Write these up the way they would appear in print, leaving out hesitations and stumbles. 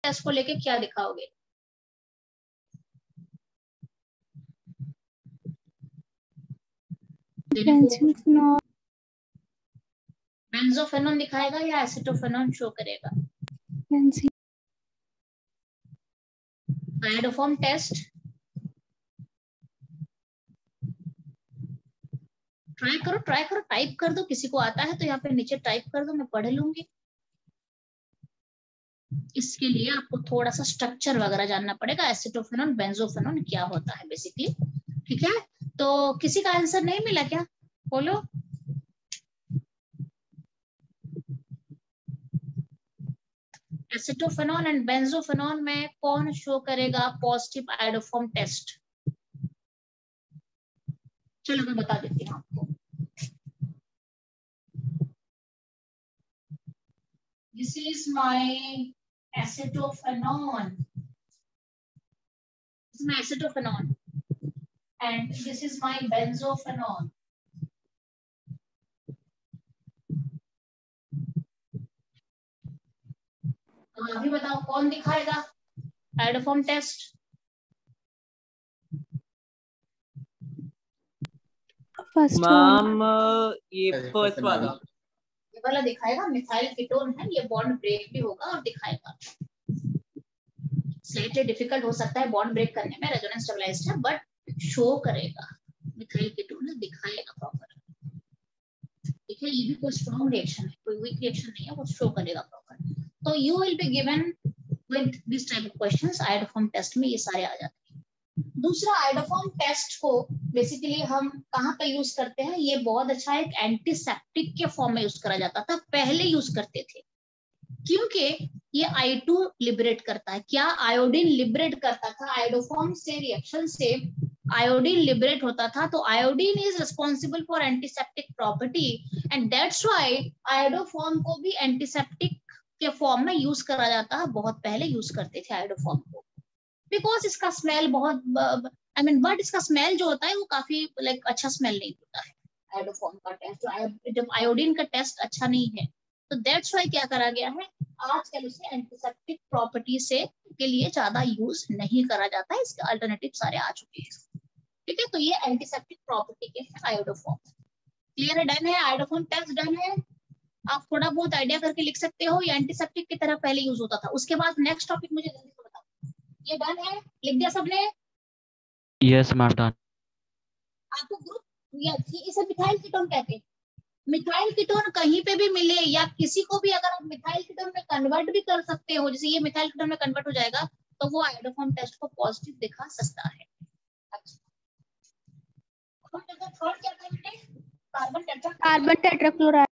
Test को लेके क्या दिखाओगे? बेंजोफेनॉन दिखाएगा या एसिटोफेनॉन शो करेगा? आयोडोफॉर्म टेस्ट ट्राई करो, टाइप कर दो, किसी को आता है तो यहाँ पे नीचे टाइप कर दो, मैं पढ़ लूंगी। इसके लिए आपको थोड़ा सा स्ट्रक्चर वगैरह जानना पड़ेगा, एसिटोफेनॉन बेंजोफेनॉन क्या होता है बेसिकली। ठीक है, तो किसी का आंसर नहीं मिला क्या? बोलो। एसिटोफेनॉन एंड बेंजोफेनॉन में कौन शो करेगा पॉजिटिव आयोडोफॉर्म टेस्ट? चलो मैं बता देती हूँ आपको। This is my acetophenone. This is my acetophenone and this is my benzophenone. अभी बताओ कौन दिखाएगा आयोडोफॉर्म टेस्ट? मैम ये फर्स्ट वाला, ये वाला दिखाएगा। मिथाइल कीटोन है, ये बॉन्ड ब्रेक भी होगा और दिखाएगा। स्लाइटली डिफिकल्ट हो सकता है बॉन्ड ब्रेक करने में, रेजोनेंस स्टेबलाइज्ड है, बट शो करेगा। मिथाइल कीटोन है, दिखाएगा प्रॉपर। ठीक है, ये भी कोई स्ट्रॉन्ग रिएक्शन है, कोई वीक रिएक्शन नहीं है, वो शो करेगा प्रॉपर। तो you will be given with this type of questions. Iodoform test में ये सारे आ जाते हैं। दूसरा, आयोडोफॉर्म टेस्ट को बेसिकली हम कहाँ पे यूज करते हैं? ये बहुत अच्छा एक एंटीसेप्टिक के फॉर्म में यूज करा जाता था, पहले यूज करते थे, क्योंकि ये I2 लिबरेट करता है। क्या? आयोडीन लिबरेट करता था। आयोडोफॉर्म से रिएक्शन से आयोडीन लिबरेट होता था, तो iodine is responsible for antiseptic property and that's why iodoform को भी एंटीसेप्टिक के फॉर्म में यूज करा जाता है। बहुत पहले यूज करते थे आयोडोफॉर्म को, बिकॉज इसका स्मेल बहुत बट इसका स्मेल जो होता है वो काफी अच्छा स्मेल नहीं होता है। आयोडोफॉर्म का टेस्ट, जब आयोडीन का टेस्ट अच्छा नहीं है, तो दैट्स व्हाई क्या करा गया है, आजकल उसे एंटीसेप्टिक प्रॉपर्टी से के लिए ज्यादा यूज नहीं करा जाता है। इसके अल्टरनेटिव सारे आ चुके हैं। ठीक है, तो ये एंटीसेप्टिक प्रॉपर्टी के हैं आयोडोफॉर्म। क्लियर है? डन है? आयोडोफॉर्म टेस्ट डन है। आप थोड़ा बहुत आइडिया करके लिख सकते हो, ये एंटीसेप्टिक की तरह पहले यूज होता था। उसके बाद नेक्स्ट टॉपिक मुझे जल्दी से बताओ। ये डन है? लिख दिया सबने? Yes ma'am done. आपको ग्रुप इसे मिथाइल कीटोन कहते हैं। मिथाइल कीटोन कहीं पे भी मिले या किसी को भी अगर आप मिथाइल कीटोन में कन्वर्ट भी कर सकते हो, जैसे ये मिथाइल कीटोन में कन्वर्ट हो जाएगा, तो वो आयोडोफॉर्म टेस्ट को पॉजिटिव दिखा सकता है। अच्छा, थर्ड क्या था बेटे? Carbon tetrachloride.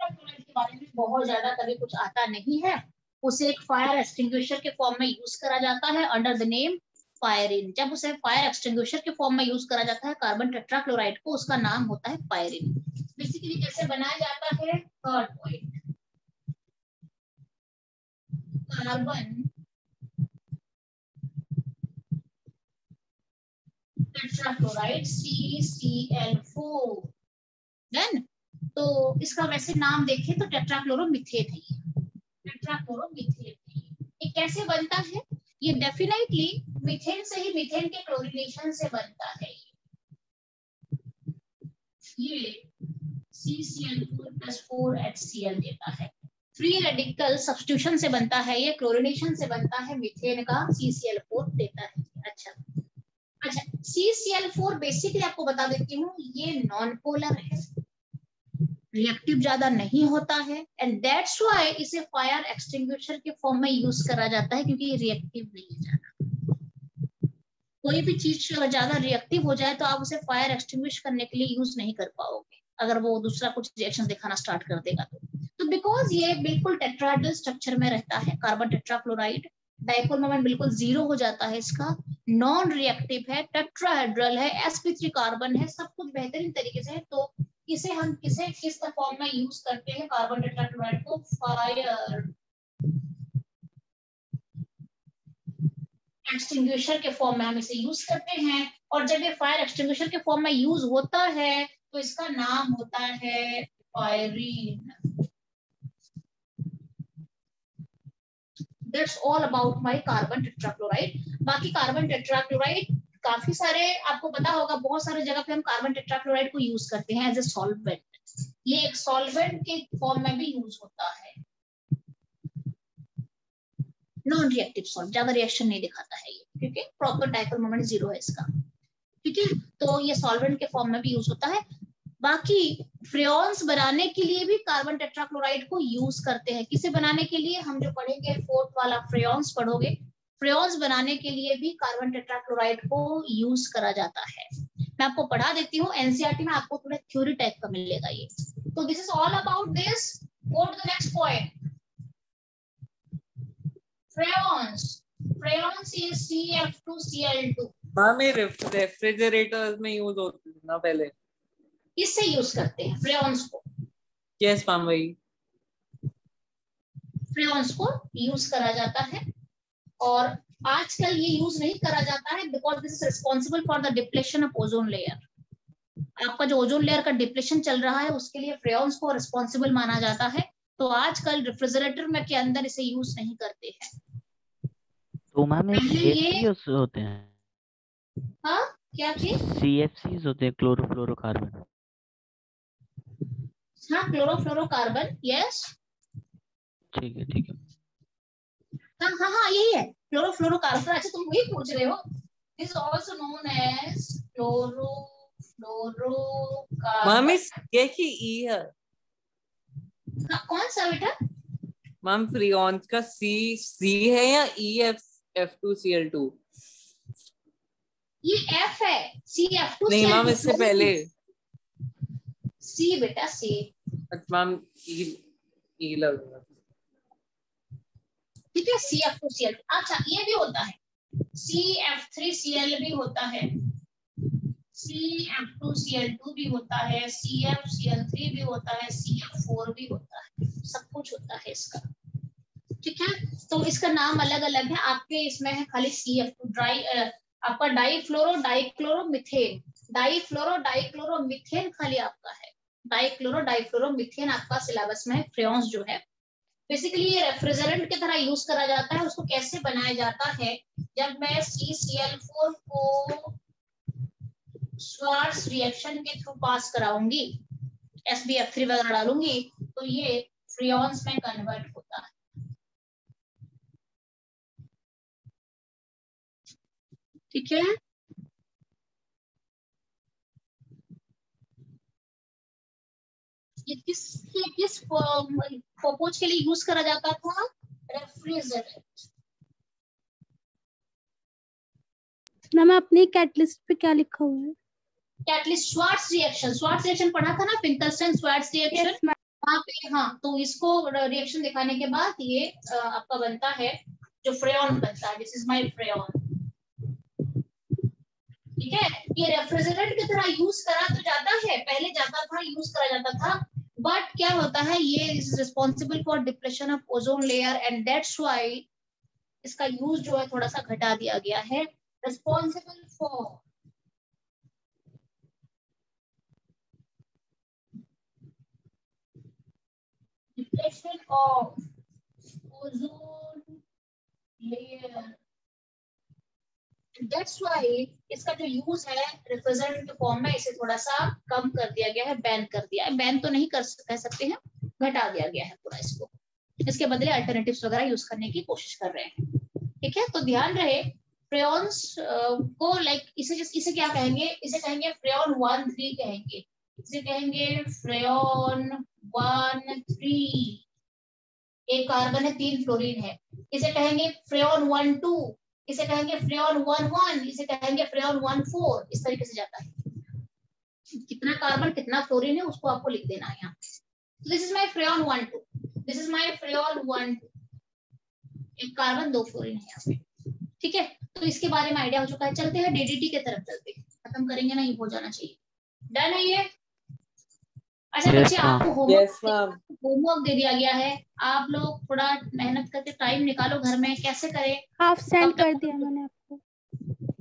के बारे में बहुत ज्यादा कभी कुछ आता नहीं है। उसे एक फायर एक्सटिंग्विशर के फॉर्म में यूज करा जाता है अंडर द नेम पायरिन। जब उसे फायर एक्सटिंग्विशर के फॉर्म में यूज करा जाता है कार्बन टेट्राक्लोराइड को, उसका नाम होता है पायरिन। बेसिकली कैसे बनाया जाता है? Third point, carbon tetrachloride CCl4। Then तो इसका वैसे नाम देखें तो टेट्राक्लोरोमीथेन है। टेट्राक्लोरोमीथेन है। ये कैसे बनता है? ये डेफिनेटली मीथेन से ही, मीथेन के क्लोरीनेशन से बनता है। ये CCl4+4HCl देता है। फ्री रेडिकल सब्स्टिट्यूशन से बनता है, ये क्लोरीनेशन से बनता है, मीथेन का CCl4 देता है। अच्छा, CCl4 बेसिकली आपको बता देती हूँ, ये नॉन पोलर है, रिएक्टिव ज्यादा नहीं होता है एंड दैट्स व्हाई इसे फायर एक्सटिंग्विशर के फॉर्म में यूज करा जाता है, क्योंकि ये रिएक्टिव नहीं है ज्यादा। कोई भी चीज ज्यादा रिएक्टिव हो जाए तो आप उसे फायर एक्सटिंग्विश करने के लिए यूज नहीं कर पाओगे, अगर वो दूसरा कुछ रिएक्शन दिखाना स्टार्ट कर देगा तो बिकॉज ये बिल्कुल टेट्राहेड्रल स्ट्रक्चर में रहता है, कार्बन टेट्राक्लोराइड, डाइपोल मोमेंट बिल्कुल 0 हो जाता है इसका, नॉन रिएक्टिव है, टेट्राहेड्रल है, sp3 कार्बन है, सब कुछ बेहतरीन तरीके से है। तो इसे हम किस फॉर्म में यूज करते हैं कार्बन टेट्राक्लोराइड को? फायर एक्सटिंग्विशर के फॉर्म में हम इसे यूज करते हैं। और जब ये फायर एक्सटिंग्विशर के फॉर्म में यूज होता है तो इसका नाम होता है pyrene. That's all about my carbon tetrachloride. बाकी कार्बन टेट्राक्लोराइड काफी सारे आपको पता होगा, बहुत सारे जगह पे हम कार्बन टेट्राक्लोराइड को यूज करते हैं एज ए सॉल्वेंट। ये एक सॉल्वेंट के फॉर्म में भी यूज होता है। नॉन रिएक्टिव सॉल्ट, ज्यादा रिएक्शन नहीं दिखाता है ये, क्योंकि प्रॉपर डाइपोल मोमेंट 0 है इसका। ठीक है, तो ये सॉल्वेंट के फॉर्म में भी यूज होता है। बाकी फ्रेऑन्स बनाने के लिए भी कार्बन टेट्राक्लोराइड को यूज करते हैं। किसे बनाने के लिए, हम जो पढ़ेंगे फोर्थ वाला फ्रेऑन्स पढ़ोगे, फ्रेऑन्स बनाने के लिए भी कार्बन टेट्राक्लोराइड को यूज करा जाता है। मैं आपको पढ़ा देती हूँ, एनसीईआरटी में आपको थोड़ा थ्योरी टाइप का मिलेगा ये। तो this is all about this. Go to the next point. Freons, freons is CF2Cl2। Ma'am ये रेफ्रिजरेटर्स में यूज होते थे ना पहले, इससे यूज करते हैं फ्रेऑन्स को। यस मैम वही फ्रेऑन्स को यूज करा जाता है, और आजकल ये यूज नहीं करा जाता है because this is responsible for the depletion of ozone layer. आपका जो ओजोन लेयर का डिप्लेशन चल रहा है उसके लिए फ्रेऑन्स को रिस्पॉन्सिबल माना जाता है, तो आजकल रेफ्रिजरेटर में के अंदर इसे यूज नहीं करते हैं। तो मैम ये होते हैं। हाँ क्या थी? CFCs होते हैं, क्लोरोफ्लोरोकार्बन। हाँ क्लोरोफ्लोरोकार्बन, यस। ठीक है ठीक है। हाँ हाँ हाँ यही है क्लोरोफ्लोरोकार्बन। अच्छा तुम वही पूछ रहे हो। Is also known as chlorofluorocarbon. Ma'am इस क्या की ई है? हाँ, कौन सा बेटा? मैम फ्रेऑन्स का सी है या F2Cl2? ये F है, CF2Cl2। नहीं मैम इससे पहले C बेटा C। मैम ई लग रहा। ठीक है, CF2Cl2। अच्छा ये भी होता है, CF3Cl भी होता है, CF2Cl2 भी होता है, CFCl3 भी होता है, CF4 भी होता है, सब कुछ होता है इसका। ठीक है, तो इसका नाम अलग अलग है। आपके इसमें है खाली CF2 ड्राई, आपका difluoro dichloro methane, difluoro dichloro methane खाली आपका है, डाईक्लोरो डाईफ्लोरो मिथेन आपका सिलेबस में है। फ्रेऑन्स जो है बेसिकली ये रेफ्रिजरेंट की तरह यूज करा जाता है। उसको कैसे बनाया जाता है, जब मैं CCl4 को श्वार्ट्ज रिएक्शन के थ्रू पास कराऊंगी, SbF3 वगैरह डालूंगी, तो ये फ्रेऑन्स में कन्वर्ट होता है। ठीक है, ये किस पर्पज के लिए यूज करा जाता था? रेफ्रिजरेंट। मैम अपनी कैटलिस्ट पे क्या लिखा हुआ है? Catalyst Swarts reaction, Swarts reaction पढ़ा था ना, फिंकलस्टन श्वार्ट्ज रिएक्शन। वहां पे हाँ, तो इसको रिएक्शन दिखाने के बाद ये आपका बनता है जो फ्रेऑन बनता है। This is my freon. ठीक है, ये रेफ्रिजरेंट की तरह यूज करा तो जाता है, पहले जाता था, यूज करा जाता था, बट क्या होता है ये is responsible for depression of ozone layer and that's why इसका यूज जो है थोड़ा सा घटा दिया गया है। Responsible for depression of ozone layer, that's why इसका जो यूज है रिप्रेजेंट के फॉर्म में इसे थोड़ा सा कम कर दिया गया है, बैन कर दिया है। बैन तो नहीं कह सकते हैं, घटा दिया गया है पूरा इसको। इसके बदले अल्टरनेटिव्स वगैरह यूज करने की कोशिश कर रहे हैं। ठीक है, तो ध्यान रहे फ्रेऑन्स को लाइक इसे क्या कहेंगे, इसे कहेंगे फ्रेऑन 1,3 कहेंगे, इसे कहेंगे फ्रेऑन 1,3। एक कार्बन है, 3 फ्लोरीन है, इसे कहेंगे फ्रेऑन 1,2, इसे कहेंगे फ्रेऑन 1,1, इसे कहेंगे फ्रेऑन 1,4। इस तरीके से जाता है, कितना कार्बन कितना फ्लोरीन है उसको आपको लिख देना है यहाँ। This is my freon 1,2, this is my freon 1,2। एक कार्बन 2 फ्लोरीन है यहाँ पे। ठीक है, तो इसके बारे में आइडिया हो चुका है। चलते हैं DDT के तरफ, चलते हैं, खत्म करेंगे ना, ये हो जाना चाहिए। डन है ये? अच्छा बच्चे, आपको होमवर्क दे दिया गया है, आप लोग थोड़ा मेहनत करके टाइम निकालो घर में। कैसे करें? हाफ सेंड कर दिया मैंने आपको।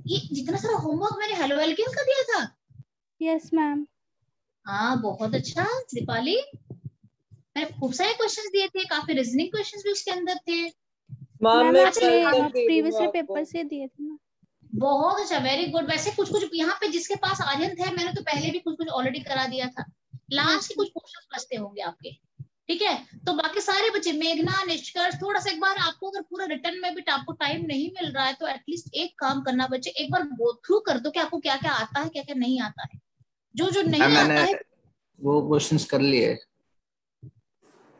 ये जितना सारा होमवर्क मैंने हेलो एल्केन का दिया था? Yes ma'am. हाँ बहुत अच्छा दीपाली, मैंने खूब सारे क्वेश्चंस दिए थे, काफी रीजनिंग क्वेश्चंस भी उसके अंदर थे। मैम मैम मैं आपने कल तक दे प्रीवियस दूंगा पेपर आपको। से दिए थे ना। बहुत अच्छा, वेरी गुड। वैसे कुछ कुछ यहाँ पे जिसके पास आर्यन थे, मैंने तो पहले भी कुछ कुछ ऑलरेडी करा दिया था। लास्ट के कुछ क्वेश्चंस बचते होंगे आपके, ठीक है। तो बाकी सारे बच्चे, मेघना, निष्कर्ष, थोड़ा सा एक बार आपको अगर पूरा रिटर्न में भी आपको टाइम नहीं मिल रहा है तो एटलीस्ट एक काम करना बच्चे, एक बार गो थ्रू कर दो कि आपको क्या क्या आता है, क्या क्या नहीं आता है। जो जो नहीं मैंने आता है वो क्वेश्चंस कर लिए।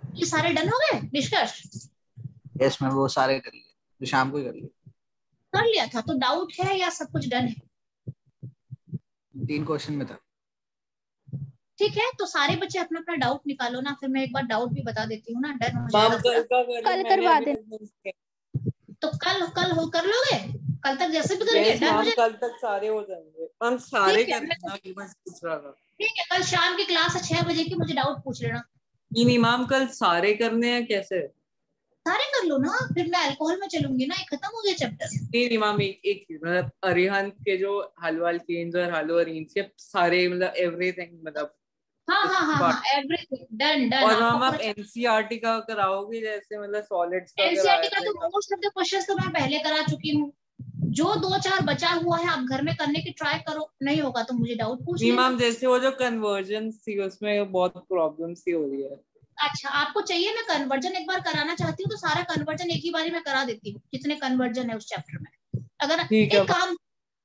ये सारे डन हो गए निष्कर्ष? यस मैं वो सारे कर लिए, तो शाम को ही कर लिए। कर लिया था तो डाउट है या सब कुछ डन है? 3 क्वेश्चन में था। ठीक है, तो सारे बच्चे अपना अपना डाउट निकालो ना, फिर मैं एक बार डाउट भी बता देती हूँ ना, डन हो मैम जाएगा कल पूरा। का कर कल मैंने करवा अभी देना। नहीं किया। तो कल हो कर लोगे? कल तक जैसे भी करके यस डन हो मैम, जाएगा। कल तक सारे हो जाएंगे। मैम सारे ठीक है, करना ना, कि बस पूछ रहा था। ठीक है, कल शाम की क्लास है 6 बजे की, मुझे डाउट पूछ लेना। नहीं मैम, कल सारे करने हैं कैसे? सारे कर लो ना, फिर मैं अल्कोहल में चलूंगी ना, ये खत्म हो गया चैप्टर। नहीं मैम, एक चीज, मतलब अरिहंत के जो हलो अल्केन्स और हलो अरीन्स के सारे, मतलब एवरीथिंग, मतलब हाँ हाँ हाँ part। हाँ, एवरीथिंग डन डन। और आपका मैम आप पूरा एनसीईआरटी का कराओगे, जैसे मतलब सॉलिड्स का एनसीईआरटी कराया का तो था। मोस्ट ऑफ द क्वेश्चंस तो मैं पहले करा चुकी हूँ। जो 2-4 बचा हुआ है आप घर में करने की ट्राई करो, नहीं होगा तो मुझे डाउट पूछ नहीं लेना। मैम, जैसे वो जो कन्वर्जन थी उसमें बहुत प्रॉब्लम सी हो रही है। अच्छा, आपको चाहिए मैं कन्वर्जन एक बार कराना चाहती हूँ तो सारा कन्वर्जन एक ही बारी में करा देती हूँ, जितने कन्वर्जन है उस चैप्टर में। अगर ठीक है। एक काम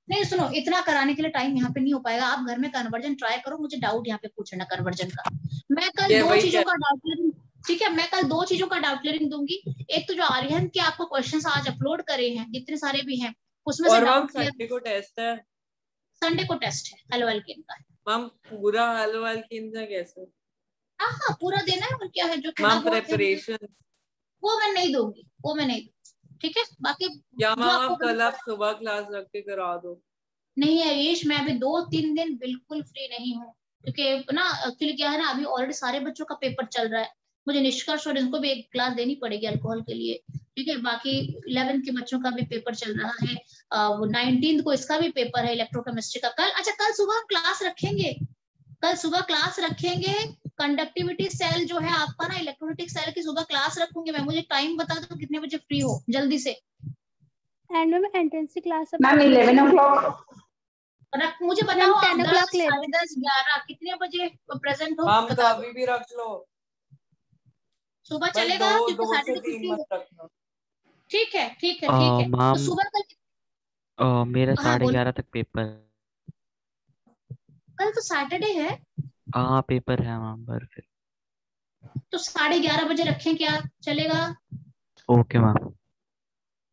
नहीं, सुनो, इतना कराने के लिए टाइम यहाँ पे नहीं हो पाएगा, आप घर में कन्वर्जन ट्राई करो, मुझे डाउट यहाँ पे पूछना कन्वर्जन का। मैं कल ये 2 वही चीजों कह- का डाउट क्लियरिंग, ठीक है, मैं कल 2 चीजों का डाउट क्लियरिंग दूंगी। एक तो जो आर्यन के आपको क्वेश्चंस आज अपलोड करे हैं, जितने सारे भी हैं, उसमें से और मैम डाउट क्लियर। संडे को टेस्ट है। संडे को टेस्ट है हेलो एल्केन का। मैम पूरा हलो अल्केन्स है कैसे? हाँ हाँ, पूरा देना है, और क्या है, जो थोड़ा मैम बहुत है प्रेपरेशन। वो मैं नहीं दूंगी, वो मैं नहीं दूंगी, ठीक है। बाकी या जो मैम आपको आप कल आप सुबह क्लास रख के करा दो। नहीं है यश, मैं अभी 2-3 दिन बिल्कुल फ्री नहीं हूँ, क्योंकि ना एक्चुअली क्या है ना, अभी ऑलरेडी सारे बच्चों का पेपर चल रहा है, मुझे निष्कर्ष और इनको भी एक क्लास देनी पड़ेगी अल्कोहल के लिए, ठीक है। बाकी 11th के बच्चों का भी पेपर चल रहा है, 19th को इसका भी पेपर है इलेक्ट्रोकेमिस्ट्री का कल। अच्छा, कल सुबह हम क्लास रखेंगे, कल सुबह क्लास रखेंगे। कंडक्टिविटी सेल जो है आपका ना, इलेक्ट्रोलिटिक सेल की सुबह क्लास रखूंगी मैं। मुझे टाइम बता दो कितने बजे फ्री हो जल्दी से। एंड में एंट्रेंस की क्लास मैम 11 o'clock। मुझे मैम बताओ आप 10 10, o'clock ले साढ़े 10, 11 कितने बजे प्रेजेंट हो मैम तो बता दो। अभी भी रख लो, सुबह बस चलेगा क्योंकि 2 से सैटरडे 3 छुट्टी है। मत रखना। ठीक है ठीक है ठीक है, तो मैम सुबह कल। मेरा हाँ बोलो। 11:30 तक पेपर है। कल तो सैटरडे है, हाँ पेपर है मैम, पर फिर तो 11:30 बजे रखें क्या, चलेगा? Okay ma'am.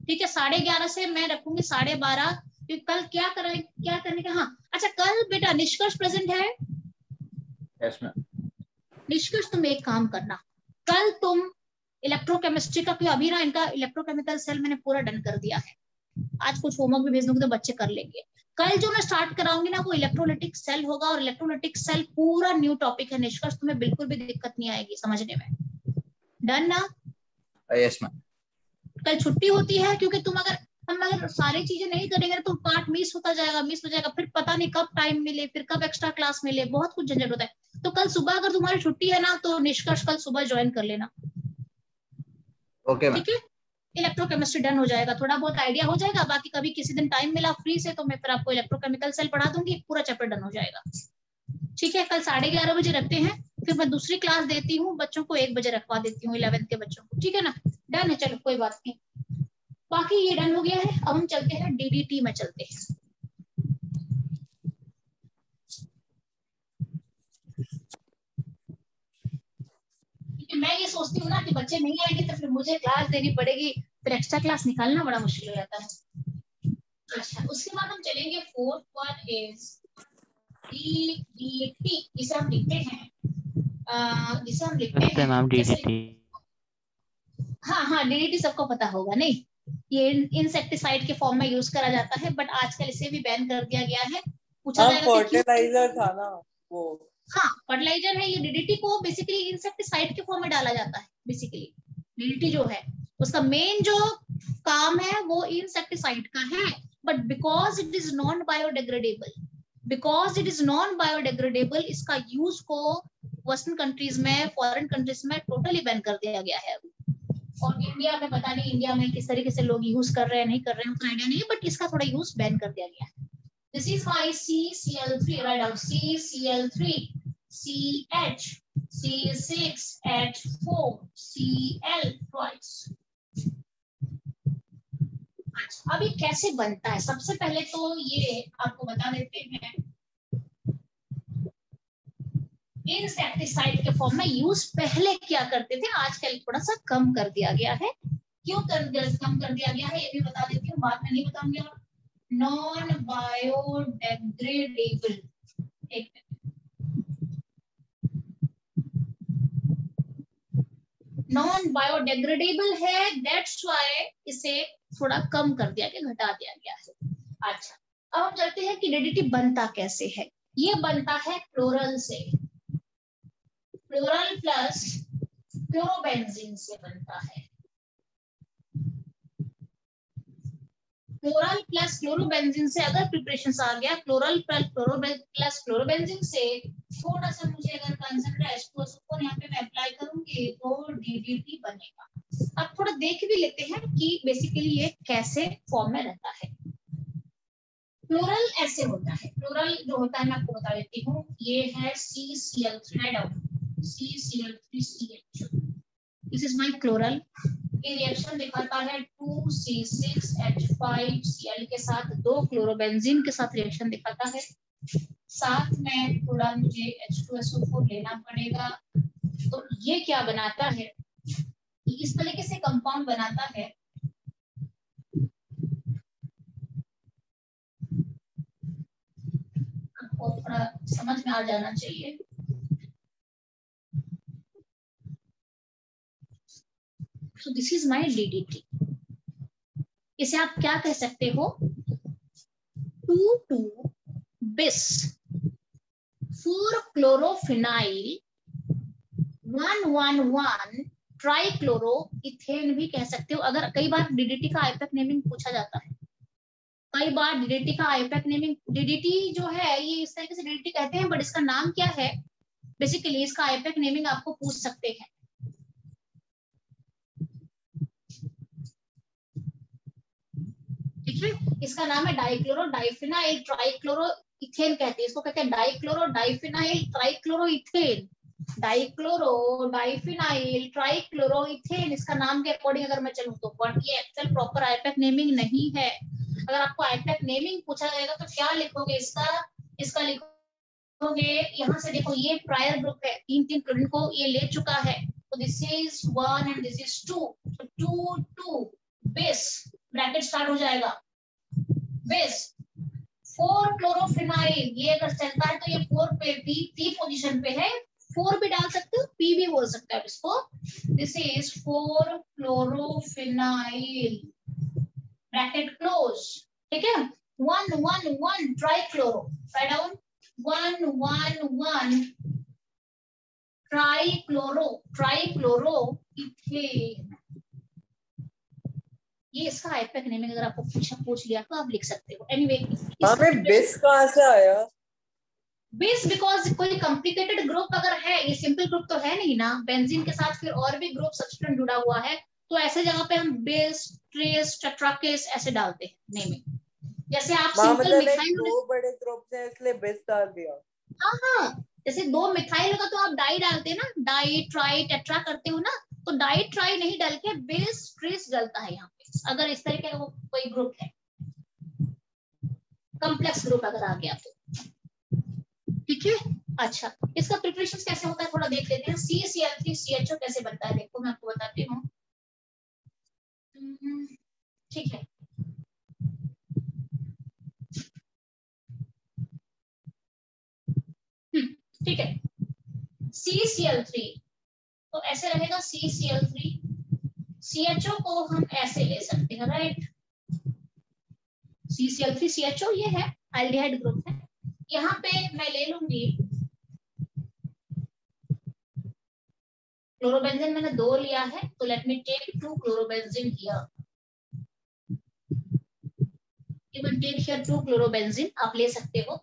ठीक है, 11:30 से मैं रखूंगी 12:30, क्योंकि कल क्या करें, क्या करने का। हाँ अच्छा, कल बेटा निष्कर्ष प्रेजेंट है? Yes ma'am. निष्कर्ष तुम एक काम करना, कल तुम इलेक्ट्रोकेमिस्ट्री का, क्योंकि अभी ना इनका इलेक्ट्रोकेमिकल सेल मैंने पूरा डन कर दिया है, आज कुछ होमवर्क भी भेज दूंगी तो बच्चे कर लेंगे। कल जो मैं स्टार्ट कराऊंगी ना वो इलेक्ट्रोलिटिक सेल होगा, और इलेक्ट्रोलिटिक सेल पूरा न्यू टॉपिक है निष्कर्ष, तुम्हें बिल्कुल भी दिक्कत नहीं आएगी समझने में। डन ना? Yes ma'am. कल छुट्टी होती है, क्योंकि तुम अगर सारी चीजें नहीं करेंगे तो पार्ट मिस होता जाएगा, मिस हो जाएगा, फिर पता नहीं कब टाइम मिले, फिर कब एक्स्ट्रा क्लास मिले, बहुत कुछ झंझट होता है। तो कल सुबह अगर तुम्हारी छुट्टी है ना तो निष्कर्ष कल सुबह ज्वाइन कर लेना, ओके मैम। ठीक है। इलेक्ट्रोकेमिस्ट्री डन हो जाएगा, थोड़ा बहुत आइडिया हो जाएगा, बाकी कभी किसी दिन टाइम मिला फ्री से तो मैं फिर आपको इलेक्ट्रोकेमिकल सेल पढ़ा दूंगी, पूरा चैप्टर डन हो जाएगा, ठीक है। कल 11:30 बजे रखते हैं, फिर मैं दूसरी क्लास देती हूँ बच्चों को, 1 बजे रखवा देती हूँ 11th के बच्चों को, ठीक है ना? डन है, चलो कोई बात नहीं, बाकी ये डन हो गया है। अब हम चलते हैं डीडीटी में चलते हैं। मैं ये सोचती हूँ ना कि बच्चे नहीं आएंगे तो फिर मुझे क्लास देनी पड़ेगी, फिर एक्स्ट्रा क्लास निकालना बड़ा मुश्किल हो जाता है। अच्छा, उसके बाद हम चलेंगे 4th वन इज डीडीटी, जिसे हम लिखते हैं मैम जैसे, डीडीटी। हाँ डीडीटी सबको पता होगा नहीं, ये इंसेक्टिसाइड के फॉर्म में यूज करा जाता है, बट आजकल इसे भी बैन कर दिया गया है। पूछा जाएगा कि क्यों? फर्टिलाइजर था ना वो। हाँ फर्टिलाइजर है ये। डीडीटी को बेसिकली इंसेक्टिसाइड के फॉर्म में डाला जाता है। बेसिकली डीडीटी जो है उसका मेन जो काम है वो इंसेक्टिसाइड का है, but because it is non biodegradable, इसका यूज को वेस्टर्न कंट्रीज में, फॉरेन कंट्रीज में टोटली बैन कर दिया गया है। और इंडिया में पता नहीं इंडिया में किस तरीके से लोग यूज कर रहे हैं नहीं कर रहे हैं उतना आइडिया नहीं है, बट इसका थोड़ा यूज बैन कर दिया गया है। This is my CCl3, write down CCl3 CH C6H4 Cl twice। अच्छा, अब ये कैसे बनता है? सबसे पहले तो ये आपको बता देते हैं, इंसेक्टिसाइड के फॉर्म में यूज पहले क्या करते थे, आजकल थोड़ा सा कम कर दिया गया है। क्यों कम कर दिया गया है ये भी बता देती हूँ, बाद में नहीं बताऊंगी। नॉन बायोडिग्रेडेबल, एक नॉन बायोडिग्रेडेबल है, दैट्स व्हाई इसे थोड़ा कम कर दिया गया, घटा दिया गया है। अच्छा, अब हम चलते हैं कि DDT बनता कैसे है। ये बनता है क्लोरल से, क्लोरल प्लस क्लोरोबेंजीन से बनता है। क्लोरल प्लस क्लोरोबेंजीन से अगर प्रिपरेशन आ गया, क्लोरल प्लस क्लोरोबेंजीन से थोड़ा सा मुझे अगर कंसंट्रेट H2SO4 यहाँ पे मैं अप्लाई करूंगी तो DDT बनेगा। अब थोड़ा देख भी लेते हैं कि बेसिकली ये कैसे फॉर्म में रहता है। क्लोरल ऐसे होता है, क्लोरल जो होता है मैं आपको बता देती हूँ, ये है CCl3CH, this is my chloral. ये रिएक्शन दिखाता है 2C6H5Cl के साथ, 2 क्लोरोबेंजीन के साथ रिएक्शन दिखाता है। साथ में थोड़ा मुझे H2SO4 लेना पड़ेगा। तो ये क्या बनाता है, इस तरीके से कंपाउंड बनाता है। आपको थोड़ा समझ में आ जाना चाहिए। So this is my DDT। इसे आप क्या कह सकते हो, 2,2-bis 4-क्लोरोफिनाइल 1,1,1 ट्राइक्लोरोइथेन भी कह सकते हो। अगर कई बार DDT का आईपैक नेमिंग पूछा जाता है, कई बार DDT का आईपैक नेमिंग, DDT जो है ये इस तरीके से DDT कहते हैं, बट इसका नाम क्या है बेसिकली, इसका आईपैक नेमिंग आपको पूछ सकते हैं। ठीक है, इसका नाम है डाइक्लोरो डाइफिनाइल ट्राइक्लोरोइथेन कहते हैं इसको, कहते हैं डाइक्लोरो डाइफिनाइल ट्राइक्लोरोइथेन, डाइक्लोरो डाइफिनाइल ट्राइक्लोरोइथेन। इसका नाम के अकॉर्डिंग अगर मैं चलूं तो, बट ये एक्चुअल प्रॉपर आईपैक नेमिंग नहीं है। अगर आपको आईपैक नेमिंग पूछा जाएगा तो क्या लिखोगे, इसका लिखोगे यहाँ से, देखो ये प्रायर ग्रुप है, 3 क्लोरीन को ये ले चुका है, तो this is 1 and this is 2, तो 2,2-bis ब्रैकेट स्टार्ट हो जाएगा, बेस 4-क्लोरोफिनाइल, ये अगर चलता है तो ये 4 पे पी पोजीशन पे है, 4 भी डाल सकते हो, पी भी बोल सकते हो इसको। This is four chlorophenyl bracket close. ठीक है, 1,1,1 ट्राइक्लोरो, राइट डाउन 1,1,1 ट्राइक्लोरोइथेन। ये इसका आईपैक नेमिंग अगर आपको पूछ लिया तो आप लिख सकते हो। एनीवे, हमें बेस कहाँ से आया? बेस बिकॉज कोई कॉम्प्लिकेटेड ग्रुप अगर है, ये सिंपल ग्रुप तो है नहीं ना, बेंजीन के साथ फिर और भी ग्रुप सब्स्टिट्यूएंट जुड़ा हुआ है, तो ऐसे जगह पे हम बेस, ट्रेस, टेट्राकेस ऐसे डालते हैं नेमिंग। जैसे आप सिंपल मिथाइल, 2 बड़े ग्रुप से इसलिए बेस डाल दिया। हाँ, जैसे 2 मिथाइल होगा तो आप डाई डालते हैं ना, डाई ट्राई टेट्रा करते हो ना, तो डाई ट्राई नहीं डाल के बेस ट्रेस डलता है यहाँ पे, अगर इस तरीके का कोई ग्रुप है, कॉम्प्लेक्स ग्रुप अगर आ गया तो। ठीक है, अच्छा, इसका प्रिपरेशन कैसे होता है थोड़ा देख लेते हैं। CCl3CHO कैसे बनता है, देखो मैं आपको बताती हूँ। ठीक है, ठीक है, CCl3 तो ऐसे रहेगा, CCl3, CHO को हम ऐसे ले सकते हैं, राइट, CCl3CHO ये है एल्डिहाइड ग्रुप है। यहाँ पे मैं ले लूंगी क्लोरोबेंजीन, मैंने 2 लिया है, तो let me take 2 chlorobenzene here, you will take here 2 chlorobenzene, आप ले सकते हो।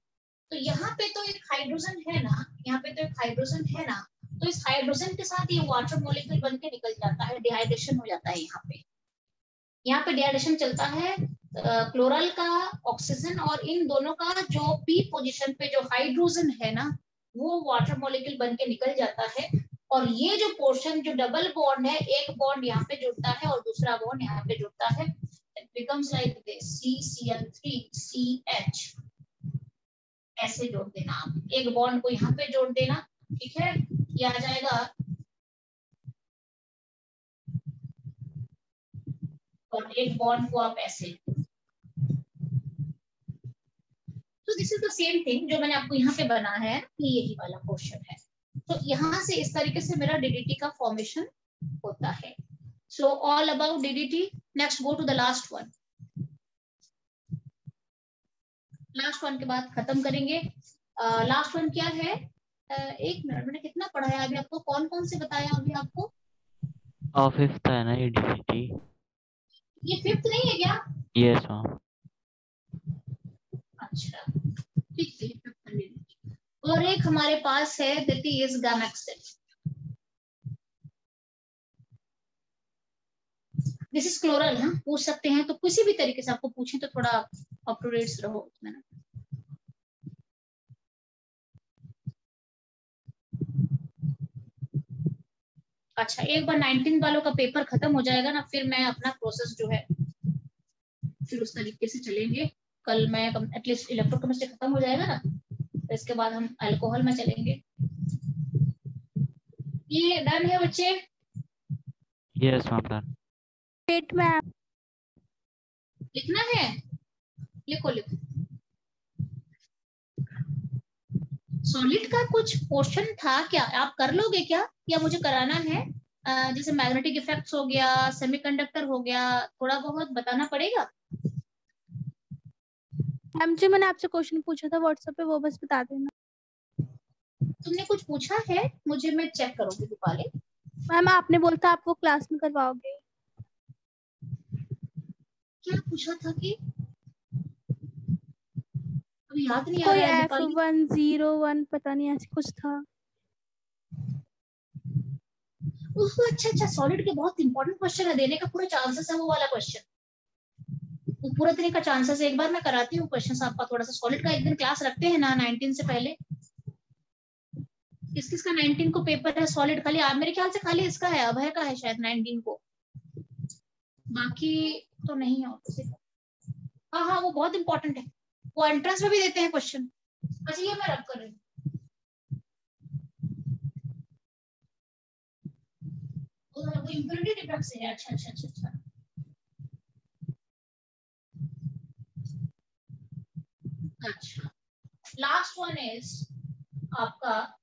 तो यहाँ पे तो एक हाइड्रोजन है ना, यहाँ पे तो एक हाइड्रोजन है ना, तो इस हाइड्रोजन के साथ ये वाटर मॉलिक्यूल बन के निकल जाता है, डिहाइड्रेशन हो जाता है। यहाँ पे डिहाइड्रेशन चलता है क्लोरल का ऑक्सीजन और इन दोनों का जो पी पोजीशन पे जो हाइड्रोजन है ना, वो वाटर मॉलिक्यूल बन के निकल जाता है। और ये जो पोर्शन जो डबल बॉन्ड है, एक बॉन्ड यहाँ पे जुड़ता है और दूसरा बॉन्ड यहाँ पे जुड़ता है, it becomes like this CCl3CH। ऐसे जोड़ देना आप, एक बॉन्ड को यहाँ पे जोड़ देना, ठीक है, ये आ जाएगा और एक बॉन्ड को आप ऐसे। तो this is the same thing जो मैंने आपको यहाँ पे बना है, ये यही वाला पोर्शन है। तो यहाँ से इस तरीके से मेरा DDT का फॉर्मेशन होता है। So all about DDT। Next go to the last one. Last one के बाद खत्म करेंगे। लास्ट वन क्या है? एक मिनट, मैंने कितना पढ़ाया अभी आपको, कौन कौन से बताया अभी आपको? फिफ्थ है ना ये DDT? ये फिफ्थ नहीं है क्या? Yes ma'am. अच्छा ठीक है। और एक हमारे पास है that is gammexane. This is chloral. हाँ, पूछ सकते हैं, तो किसी भी तरीके से आपको पूछें तो थोड़ा अप टू डेट रहो उसमें ना। अच्छा, एक बार 19 वालों का पेपर खत्म हो जाएगा ना, फिर मैं अपना प्रोसेस जो है फिर उस तरीके से चलेंगे। कल मैं एटलीस्ट इलेक्ट्रोकेमिस्ट्री खत्म हो जाएगा ना, तो इसके बाद हम अल्कोहल में चलेंगे। ये डन है बच्चे? Yes ma'am done. Wait ma'am, लिखना है? लिखो लिखो। सॉलिड का कुछ पोर्शन था क्या, आप कर लोगे क्या, या मुझे कराना है? जैसे मैग्नेटिक इफेक्ट्स हो गया, सेमीकंडक्टर हो गया, थोड़ा बहुत बताना पड़ेगा। मैम जी मैंने आपसे क्वेश्चन पूछा था व्हाट्सएप पे, वो बस बता देना। तुमने कुछ पूछा है मुझे, मैं चेक करूंगी दीपाली। मैम आपने बोला था आप वो क्लास में करवाओगे। क्या पूछा था कि अभी याद नहीं आ कोई रहा है दीपाली। F101 पता नहीं ऐसे कुछ था। उसको अच्छा, सॉलिड के बहुत इंपॉर्टेंट क्वेश्चन है, देने का पूरा चांसेस है वो वाला क्वेश्चन, वो पूरा देने का चांसेस है। एक बार मैं कराती हूँ क्वेश्चन आपका थोड़ा सा। सॉलिड का एक दिन क्लास रखते हैं ना 19 से पहले। किस किस का 19 को पेपर है सॉलिड? खाली आप, मेरे ख्याल से खाली इसका है, अभय का है शायद 19 को, बाकी तो नहीं है। हाँ हाँ, वो बहुत इंपॉर्टेंट है, वो एंट्रेंस में भी देते हैं क्वेश्चन। अच्छा, ये मैं रख कर रही हूँ। वो इम्प्योरिटी डिफेक्ट से है। अच्छा अच्छा अच्छा अच्छा। अच्छा, लास्ट वन इज आपका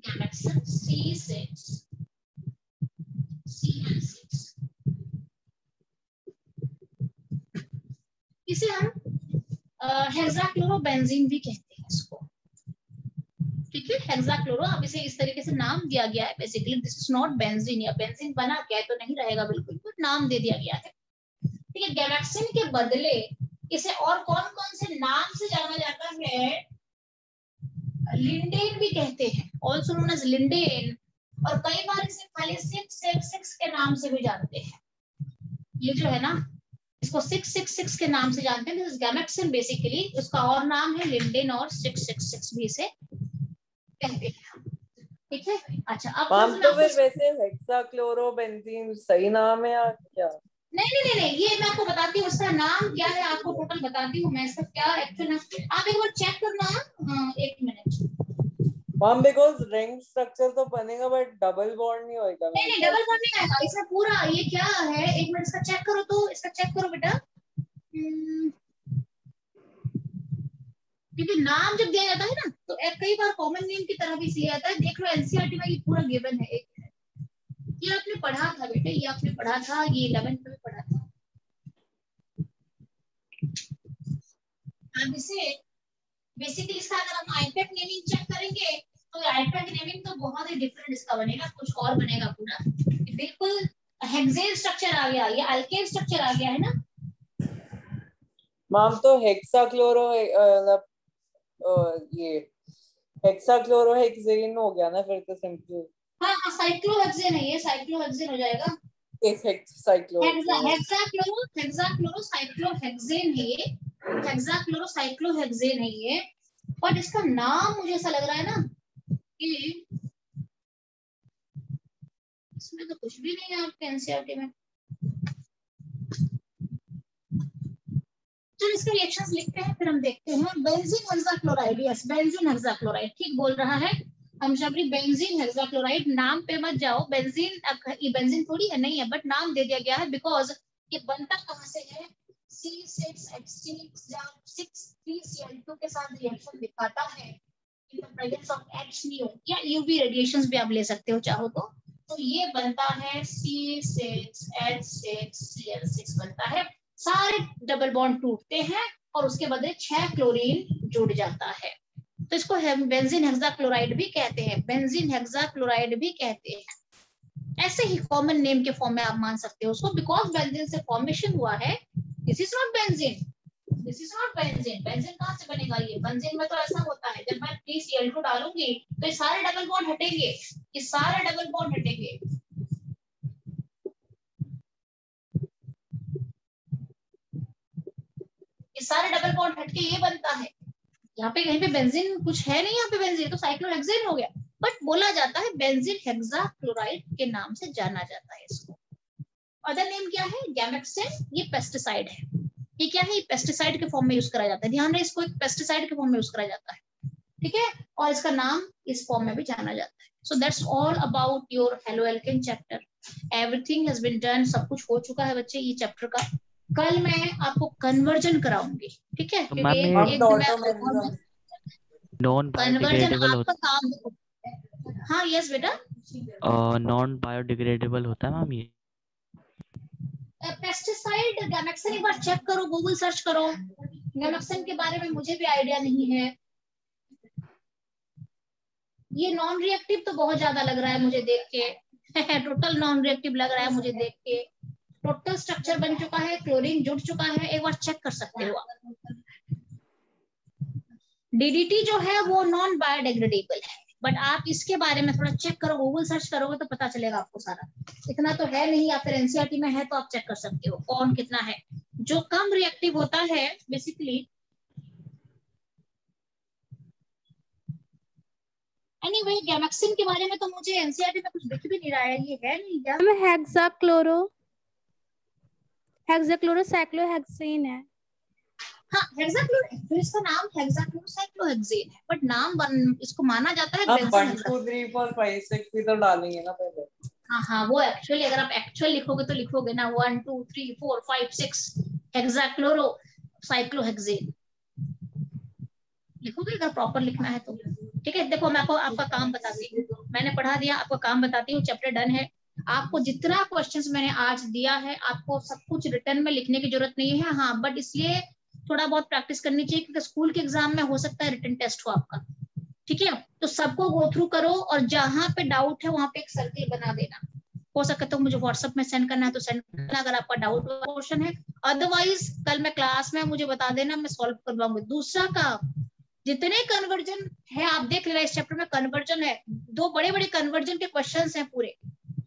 गैमेक्सिन C6 CN6। इसे हम हेक्साक्लोरोबेंजीन भी कहते हैं इसको, ठीक है। हेक्साक्लोरो, अब इसे इस तरीके से नाम दिया गया है basically. This is not benzene, या बेंजीन बना क्या है तो नहीं रहेगा बिल्कुल, बट नाम दे दिया गया है, ठीक है। गैमेक्सिन के बदले इसे और कौन कौन से नाम से जाना जाता है? लिंडेन भी कहते हैं, ऑल्सो नोन एज लिंडेन, और कई बार इसे खाली 666 के नाम से भी जानते हैं। ये जो है ना, इसको 666 के नाम से जानते हैं। दिस इज गैमेक्सिन बेसिकली, उसका और नाम है लिंडेन और 666 भी इसे कहते हैं, ठीक है। अच्छा, अब मैम तो फिर वैसे हेक्साक्लोरोबेंजीन सही नाम है या क्या? नहीं, ये मैं आपको बताती हूँ उसका नाम क्या है, आपको टोटल बताती हूँ मैं इसका क्या एक्चुअल। आप एक बार चेक करना, एक minute. Ma'am because ring structure तो बनेगा बट डबल बॉन्ड नहीं होएगा। नहीं, डबल बॉन्ड नहीं आएगा इसमें पूरा। ये क्या है, एक मिनट इसका चेक करो, तो इसका चेक करो बेटा। क्योंकि नाम जब दिया जाता है ना, तो कई बार कॉमन नेम की तरह भी इसलिए आता है। देख लो एनसीईआरटी में ये पूरा गिवन है। ये आपने पढ़ा था बेटे, ये आपने पढ़ा था, ये 11th में पढ़ा था। अब इसे बेसिकली इसका अगर हम आईपैक नेमिंग चेक करेंगे, तो आईपैक नेमिंग तो बहुत ही डिफरेंट इसका बनेगा, कुछ और बनेगा पूरा। बिल्कुल हेक्सेन स्ट्रक्चर आ गया, ये अल्केन स्ट्रक्चर आ गया है ना। मैम तो हेक्साक्लोरो ये हेक्साक्लोरोहेक्सेन हो गया ना फिर तो सिंपल। हाँ हाँ साइक्लोहेक्सेन है ये, साइक्लोहेक्सेन हो जाएगा। हेक्साक्लोरोसाइक्लोहेक्सेन है ये, हेक्साक्लोरोसाइक्लोहेक्सेन है ये। बट इसका नाम मुझे ऐसा लग रहा है ना कि इसमें तो कुछ भी नहीं है आपके एनसीईआरटी में। चलो इसके रिएक्शंस लिखते हैं फिर हम देखते हैं। Benzene hexachloride, yes benzene hexachloride ठीक बोल रहा है हम शबरी। बेंजीन हेक्साक्लोराइड, नाम पे मत जाओ, बेंजीन ये बेंजीन थोड़ी है, नहीं है, बट नाम दे दिया गया है बिकॉज ये बनता कहां से है, C6H6 के साथ रिएक्शन दिखाता है in the presence of H या यूवी रेडिएशंस भी आप ले सकते हो चाहो तो ये बनता है C6H6Cl6 बनता है। सारे डबल बॉन्ड टूटते हैं और उसके बदले 6 क्लोरीन जुड़ जाता है, तो इसको बेंजीन हेक्साक्लोराइड भी कहते हैं, बेंजीन हेक्साक्लोराइड भी कहते हैं। ऐसे ही कॉमन नेम के फॉर्म में आप मान सकते हो उसको, बिकॉज बेंजीन से फॉर्मेशन हुआ है। This is not benzene, this is not benzene. Benzene कहां से बनेगा ये, बेंजीन में तो ऐसा होता है जब मैं 3Cl2 डालूंगी तो ये सारे डबल बॉन्ड हटेंगे, ये सारे डबल बॉन्ड हटेंगे। ये सारे डबल बॉन्ड हटके ये बनता है। यहाँ पे कहीं पे बेंजीन कुछ है नहीं, यहाँ पे बेंजीन तो साइक्लोहेक्सेन हो गया, बट बोला जाता है बेंजीन हेक्साक्लोराइड के नाम से जाना जाता है इसको। अदर नेम क्या है, गैमेक्सेन, ये पेस्टिसाइड है। ये क्या है, ये पेस्टिसाइड के फॉर्म में यूज करा जाता है, ध्यान रहे इसको एक पेस्टिसाइड के फॉर्म में यूज करा जाता है, ठीक है, और इसका नाम इस फॉर्म में भी जाना जाता है। So that's all about your haloalkane chapter, everything has been done, सब कुछ हो चुका है बच्चे ये चैप्टर का। कल मैं आपको कन्वर्जन कराऊंगी, ठीक है, तो मैम एक नॉन बायोडिग्रेडेबल आपका काम। हाँ यस बेटा, नॉन बायोडिग्रेडेबल होता है मैम ये। पेस्टिसाइड गैमेक्सिन एक बार चेक करो, गूगल सर्च करो, गैमेक्सिन के बारे में मुझे भी आइडिया नहीं है। ये नॉन रिएक्टिव तो बहुत ज्यादा लग रहा है मुझे देख के टोटल नॉन रिएक्टिव लग रहा है मुझे देख के। टोटल स्ट्रक्चर बन चुका है, क्लोरीन जुड़ चुका है, एक बार चेक कर सकते हो आप। डीडीटी जो है वो नॉन बायोडिग्रेडेबल है, बट आप इसके बारे में थोड़ा चेक करो, गूगल सर्च करोगे तो पता चलेगा आपको सारा। इतना तो है नहीं, या फिर एनसीईआरटी में है तो आप चेक कर सकते हो कौन कितना है। जो कम रिएक्टिव होता है बेसिकली, एनीवे गैमेक्सिन के बारे में तो मुझे एनसीईआरटी में कुछ दिख भी नहीं रहा है, ये है नहीं क्या? हेक्साक्लोरोसाइक्लोहेक्सेन है। हाँ हेक्साक्लोरो, इसका नाम हेक्साक्लोरोसाइक्लोहेक्सेन है, बट नाम इसको माना जाता है बेंजीन। 1 2 3 4 5 6 भी तो डालेंगे ना पहले। हाँ हाँ वो एक्चुअली अगर आप एक्चुअल लिखोगे तो लिखोगे ना 1 2 3 4 5 6 हेक्साक्लोरोसाइक्लोहेक्सेन लिखोगे अगर प्रॉपर लिखना है तो, ठीक है। देखो मैं आपको आपका काम बताती हूँ, मैंने पढ़ा दिया, आपका काम बताती हूँ, चैप्टर डन है। आपको जितना क्वेश्चंस मैंने आज दिया है आपको सब कुछ रिटर्न में लिखने की जरूरत नहीं है, हाँ बट इसलिए थोड़ा बहुत प्रैक्टिस करनी चाहिए क्योंकि स्कूल के एग्जाम में हो सकता है रिटन टेस्ट हो आपका, ठीक है। तो सबको गो थ्रू करो और जहां पे डाउट है वहां पे एक सर्किल बना देना, हो सके तो मुझे व्हाट्सएप में सेंड करना है तो सेंड करना अगर आपका डाउट क्वेश्चन है, अदरवाइज कल मैं क्लास में मुझे बता देना, मैं सॉल्व करवाऊंगी। दूसरा काम, जितने कन्वर्जन है आप देख लेना, इस चैप्टर में कन्वर्जन है, 2 बड़े बड़े कन्वर्जन के क्वेश्चंस हैं पूरे,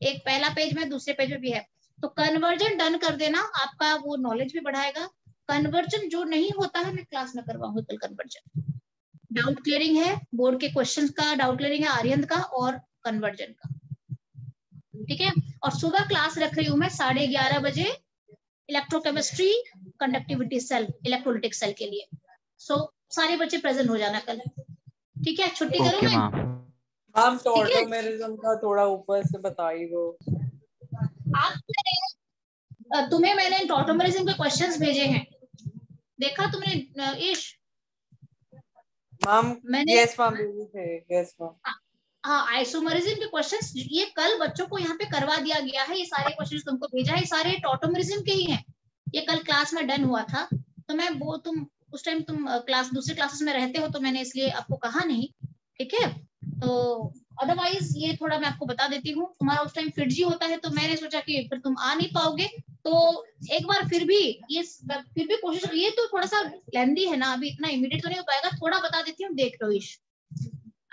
एक पहला पेज में दूसरे पेज में भी है, तो कन्वर्जन डन कर देना, आपका वो नॉलेज भी बढ़ाएगा। कन्वर्जन जो नहीं होता है मैं क्लास में करवाऊंगी कल कन्वर्जन। डाउट क्लियरिंग है, बोर्ड के क्वेश्चंस का डाउट क्लियरिंग है, आर्यन का और कन्वर्जन का, ठीक है। और सुबह क्लास रख रही हूँ मैं 11:30 बजे electrochemistry, conductivity cell, electrolytic cell के लिए। सो सारे बच्चे प्रेजेंट हो जाना कल, ठीक है। छुट्टी करूँ मैं? मैम टॉटोमेरिज्म का थोड़ा ऊपर से बताइए वो। तुम्हें मैंने टॉटोमेरिज्म के क्वेश्चंस भेजे हैं, देखा तुमने ईश? मैम मैंने यस मैम यस मैम। हाँ आइसोमरिज्म के क्वेश्चंस ये कल बच्चों को यहाँ पे करवा दिया गया है, ये सारे क्वेश्चंस तुमको भेजा है, ये सारे टॉटोमेरिज्म के ही हैं, ये कल क्लास में डन हुआ था। तो मैं वो तुम उस टाइम तुम क्लास दूसरे क्लासेस में रहते हो तो मैंने इसलिए आपको कहा नहीं, ठीक है। तो अदरवाइज ये थोड़ा मैं आपको बता देती हूँ, तुम्हारा उस टाइम फिटजी होता है तो मैंने सोचा कि फिर तुम आ नहीं पाओगे, तो एक बार फिर भी कोशिश, ये तो थोड़ा सा लेंदी है ना, अभी इतना इमीडिएट तो नहीं हो पाएगा, थोड़ा बता देती हूँ, देख लो।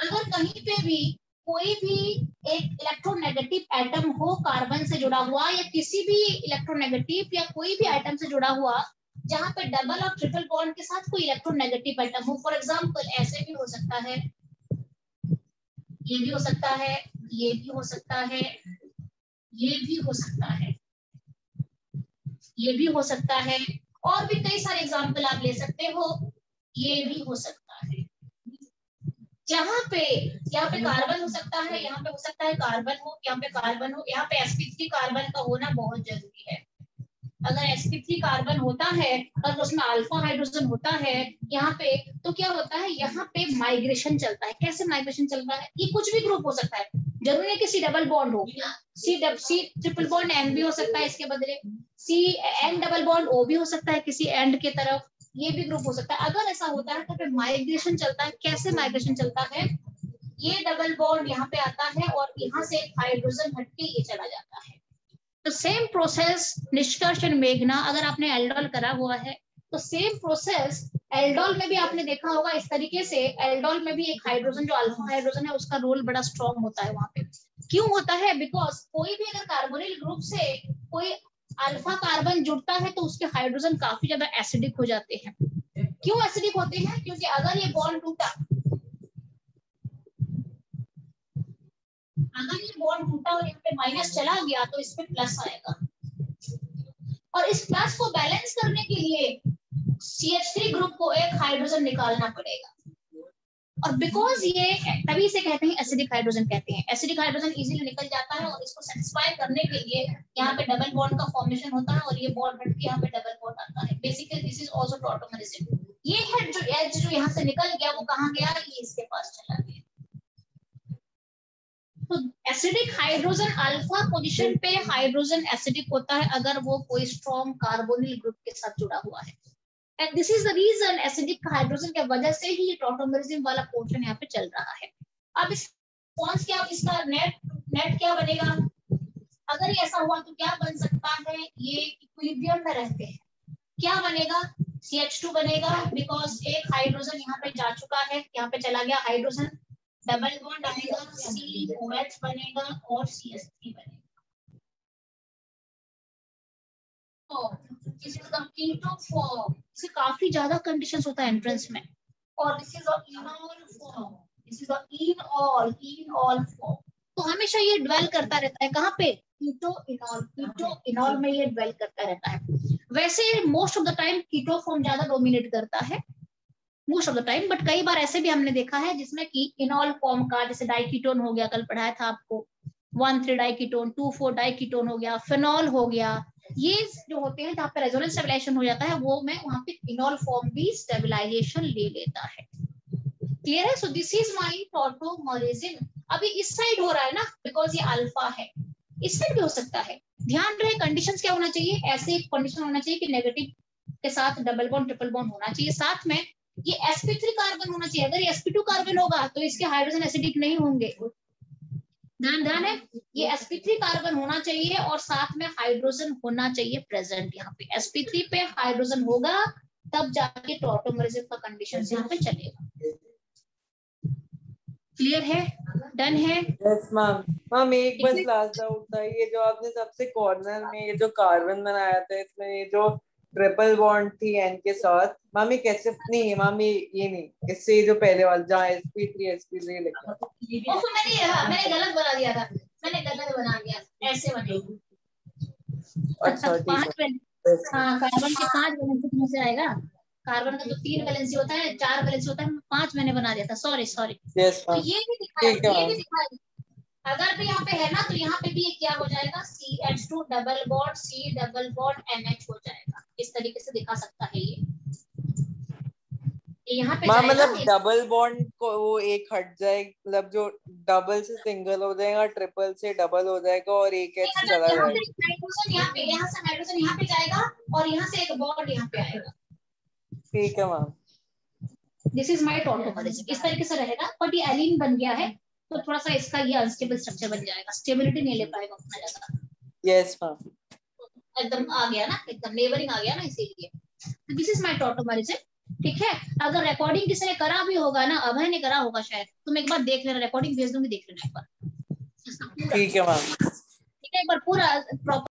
अगर कहीं पे भी कोई भी एक इलेक्ट्रोनेगेटिव एटम हो कार्बन से जुड़ा हुआ, या किसी भी इलेक्ट्रोनेगेटिव या कोई भी एटम से जुड़ा हुआ जहां पे डबल और ट्रिपल बॉन्ड के साथ कोई इलेक्ट्रोनेगेटिव एटम हो, फॉर एग्जांपल ऐसे भी हो सकता है, ये भी हो सकता है, ये भी हो सकता है, ये भी हो सकता है, ये भी हो सकता है, और भी कई सारे एग्जांपल आप ले सकते हो, ये भी हो सकता है। यहाँ पे कार्बन हो सकता है, यहाँ पे हो सकता है कार्बन हो, यहाँ पे कार्बन हो, यहाँ पे sp3 कार्बन का होना बहुत जरूरी है। अगर sp3 कार्बन होता है और उसमें अल्फा हाइड्रोजन होता है यहाँ पे, तो क्या होता है, यहाँ पे माइग्रेशन चलता है। कैसे माइग्रेशन चलता है, ये कुछ भी ग्रुप हो सकता है, जरूरी है कि सी डबल बॉन्ड हो, सी ट्रिपल बॉन्ड एन भी हो सकता है, इसके बदले C N double bond O भी हो सकता है किसी एंड के तरफ, ये भी ग्रुप हो सकता है। अगर ऐसा होता है तो फिर माइग्रेशन चलता है। कैसे माइग्रेशन चलता है, ये डबल बॉन्ड यहाँ पे आता है और यहाँ से हाइड्रोजन हट के ये चला जाता है। तो सेम प्रोसेस निष्कर्ष एंड मेघना, अगर आपने एल्डोल करा हुआ है तो सेम प्रोसेस एल्डोल में भी आपने देखा होगा। इस तरीके से एल्डोल में भी एक हाइड्रोजन जो अल्फा हाइड्रोजन है उसका रोल बड़ा स्ट्रॉन्ग होता है वहां पे। क्यों होता है, बिकॉज कोई भी अगर कार्बोनिल ग्रुप से कोई अल्फा कार्बन जुड़ता है तो उसके हाइड्रोजन काफी ज्यादा एसिडिक हो जाते हैं। क्यों एसिडिक होते हैं, क्योंकि अगर ये बॉन्ड टूटा, और यहाँ पे माइनस चला गया तो इस पे प्लस आएगा, और इस प्लस को बैलेंस करने के लिए CH3 ग्रुप को एक हाइड्रोजन निकालना पड़ेगा। और बिकॉज ये, तभी इसे कहते हैं एसिडिक हाइड्रोजन कहते हैं। एसिडिक हाइड्रोजन इजीली निकल जाता है और इसको सेटिस्फाई करने के लिए यहाँ पे डबल बॉन्ड का फॉर्मेशन होता है और ये बॉन्ड हट के यहाँ पे डबल बॉन्ड आता है। Basically this is also tautomerism. ये है जो एज जो यहाँ से निकल गया वो कहाँ गया, ये इसके पास चला गया। तो एसिडिक हाइड्रोजन अल्फा पोजीशन पे हाइड्रोजन एसिडिक होता है अगर वो कोई स्ट्रॉन्ग कार्बोनिल ग्रुप के साथ जुड़ा हुआ है। And this is the reason acidic hydrogen के वजह से ही ये टॉटोमरिज्म वाला पोर्शन यहाँ पे चल रहा है। अब इस कौन क्या इसका नेट क्या बनेगा, अगर ये ऐसा हुआ तो क्या बन सकता है, ये इक्विलिब्रियम में रहते हैं, क्या बनेगा, CH2 बनेगा, बिकॉज एक हाइड्रोजन यहाँ पे जा चुका है, यहाँ पे चला गया हाइड्रोजन, डबल बॉन्ड आएगा, COH बनेगा और CH3 बनेगा। This is the keto form. इससे काफी ज्यादा कंडीशंस होता है एंट्रेंस में। और this is the enol form, this is the enol form. तो हमेशा ये ड्वेल करता रहता है कहाँ पे, कीटो इनॉल में ये ड्वेल करता रहता है। वैसे most of the time keto form ज्यादा डोमिनेट करता है most of the time, but कई बार ऐसे भी हमने देखा है जिसमें कि इनॉल फॉर्म का, जैसे डाइकीटोन हो गया, कल पढ़ाया था आपको 1,3 डाइकीटोन, 2,4 डाइकीटोन हो गया, फिनॉल हो गया, ये जो होते हैं जहाँ पे रेजोनेंस स्टेबलाइजेशन हो जाता है वो में वहां पे इनॉल फॉर्म भी स्टेबलाइजेशन ले लेता है। क्लियर है? So this is my tautomerism. अभी इस साइड हो रहा है ना, बिकॉज ये अल्फा है, इस साइड भी हो सकता है। ध्यान रहे कंडीशंस क्या होना चाहिए, ऐसे एक कंडीशन होना चाहिए कि नेगेटिव के साथ डबल बॉन्ड ट्रिपल बॉन्ड होना चाहिए, साथ में ये sp3 कार्बन होना चाहिए। अगर ये sp2 कार्बन होगा तो इसके हाइड्रोजन एसिडिक नहीं होंगे। ध्यान है, ये sp3 कार्बन होना चाहिए और साथ में हाइड्रोजन होना चाहिए प्रेजेंट। यहाँ पे sp3 पे हाइड्रोजन होगा तब जाके टॉटोमरिज्म का कंडीशन यहाँ पे चलेगा। क्लियर है, डन है? Yes ma'am. मैम एक बस लास्ट डाउट था, ये जो आपने सबसे कॉर्नर में ये जो कार्बन बनाया था इसमें ये जो ट्रिपल बॉन्ड थी एन के साथ, मैम ये कैसे, नहीं मैम ये नहीं, इससे जो पहले वाला जहाँ sp3 लिखा था मैंने गलत बना दिया था, ऐसे बनेगी। अच्छा ठीक है। हाँ, कार्बन के 5 वैलेंसी में से आएगा। कार्बन का जो 3 वैलेंसी होता है, 4 वैलेंसी होता है, 5 मैंने बना दिया था, सॉरी। तो ये भी दिखाया, अगर भी यहाँ पे है ना तो यहाँ पे भी ये क्या हो जाएगा, CH2 double bond C double bond NH हो जाएगा। इस तरीके से दिखा सकता है ये यहाँ पे मतलब डबल बॉन्ड को वो एक हट जाए, मतलब जो डबल से सिंगल हो जाएगा, ट्रिपल से डबल हो जाएगा और एक H चला जाएगा। हाइड्रोजन यहाँ से हाइड्रोजन यहाँ पे जाएगा और यहाँ से एक बॉन्ड यहाँ पे आएगा। ठीक है ma'am. This is my tautomerism. इस तरीके से रहेगा, बट ये एलीन बन गया है तो थोड़ा सा इसका ये अनस्टेबल स्ट्रक्चर बन जाएगा, स्टेबिलिटी नहीं ले पाएगा उतना ज्यादा। Yes ma'am. एकदम आ गया ना, एकदम नेबरिंग आ गया ना, इसीलिए दिस इज माय टॉटोमरिज्म। ठीक है, अगर रिकॉर्डिंग किसी ने करा भी होगा ना, अभय ने करा होगा शायद, तुम एक बार देख लेना, रिकॉर्डिंग भेज दूंगी, देख लेना एक बार। ठीक है मैम। ठीक है, एक बार पूरा प्रॉपर